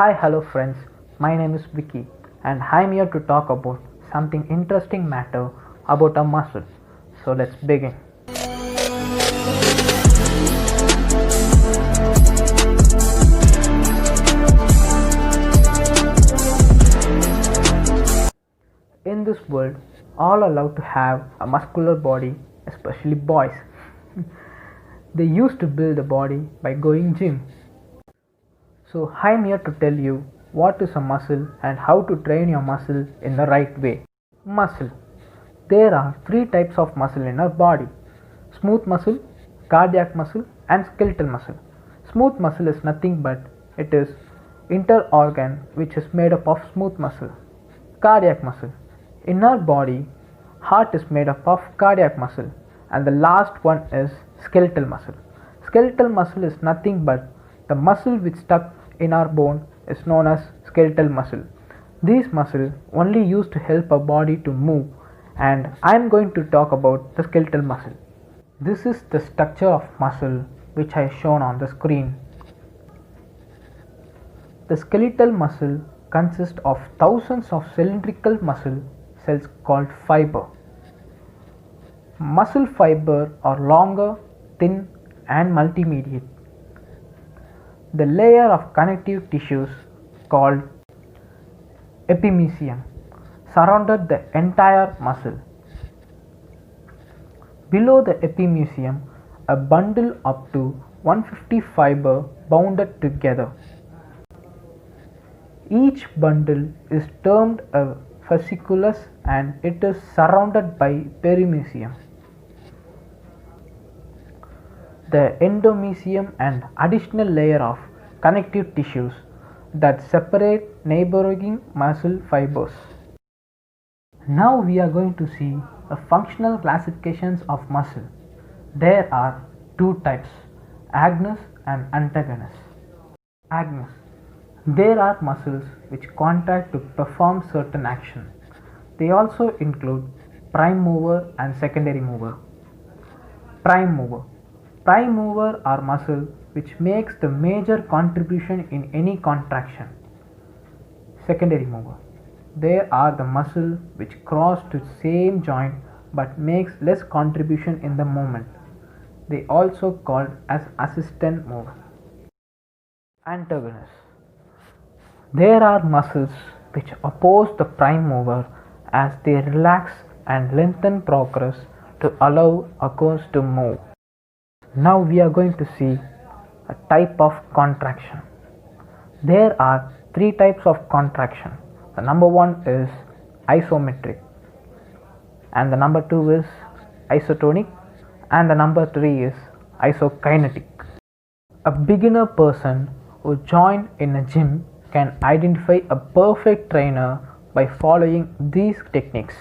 Hi, hello friends. My name is Vicky and I'm here to talk about something interesting matter about a muscle. So let's begin. In this world, all are allowed to have a muscular body, especially boys. They used to build a body by going gym. So I'm here to tell you what is a muscle and how to train your muscle in the right way. Muscle. There are three types of muscle in our body: smooth muscle, cardiac muscle, and skeletal muscle. Smooth muscle is nothing but it is interorgan which is made up of smooth muscle. Cardiac muscle. In our body, heart is made up of cardiac muscle, and the last one is skeletal muscle. Skeletal muscle is nothing but the muscle which stuck in our bone is known as skeletal muscle. These muscles only used to help our body to move, and I am going to talk about the skeletal muscle. This is the structure of muscle which I shown on the screen. The skeletal muscle consists of thousands of cylindrical muscle cells called fiber. Muscle fiber are longer, thin, and multimediate. The layer of connective tissues called epimysium surrounded the entire muscle. Below the epimysium, a bundle up to 150 fiber bounded together. Each bundle is termed a fasciculus and it is surrounded by perimysium. The endomysium and additional layer of connective tissues that separate neighboring muscle fibers. Now we are going to see a functional classifications of muscle. There are two types: agonist and antagonist. Agonist. There are muscles which contract to perform certain action. They also include prime mover and secondary mover. Prime mover. Prime mover are muscle which makes the major contribution in any contraction. Secondary mover. They are the muscle which cross to same joint but makes less contribution in the movement. They also called as assistant mover. Antagonist. There are muscles which oppose the prime mover as they relax and lengthen progress to allow organs to move. Now we are going to see a type of contraction. There are three types of contraction. The number one is isometric, and the number two is isotonic, and the number three is isokinetic. A beginner person who joined in a gym can identify a perfect trainer by following these techniques.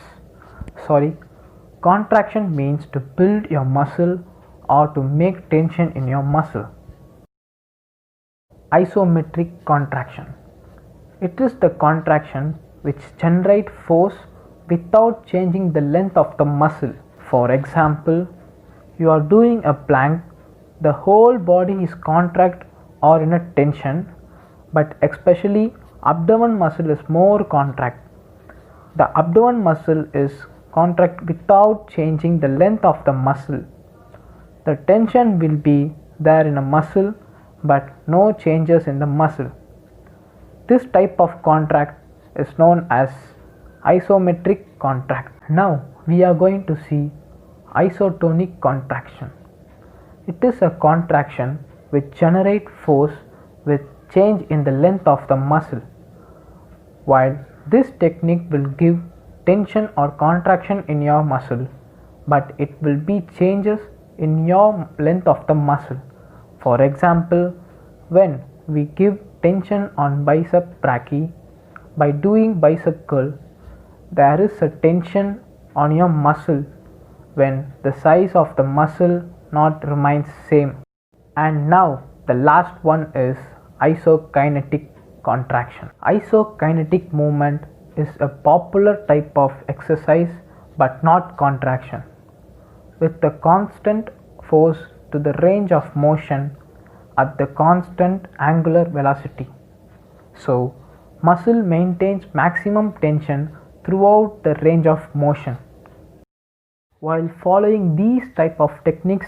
Contraction means to build your muscle or to make tension in your muscle. Isometric contraction. It is the contraction which generates force without changing the length of the muscle. For example, you are doing a plank, the whole body is contract or in a tension, but especially abdomen muscle is more contract. The abdomen muscle is contract without changing the length of the muscle. The tension will be there in a muscle but no changes in the muscle. This type of contract is known as isometric contract. Now we are going to see isotonic contraction. It is a contraction which generates force with change in the length of the muscle. While this technique will give tension or contraction in your muscle, but it will be changes in your length of the muscle. For example, when we give tension on bicep brachii by doing bicep curl, there is a tension on your muscle when the size of the muscle not remains same. And now the last one is isokinetic contraction. Isokinetic movement is a popular type of exercise but not contraction. With the constant force to the range of motion at the constant angular velocity. So muscle maintains maximum tension throughout the range of motion. While following these type of techniques,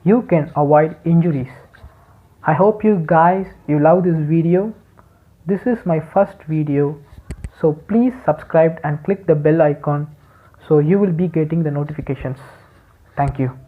you can avoid injuries. I hope you guys you love this video. This is my first video, so please subscribe and click the bell icon so you will be getting the notifications. Thank you.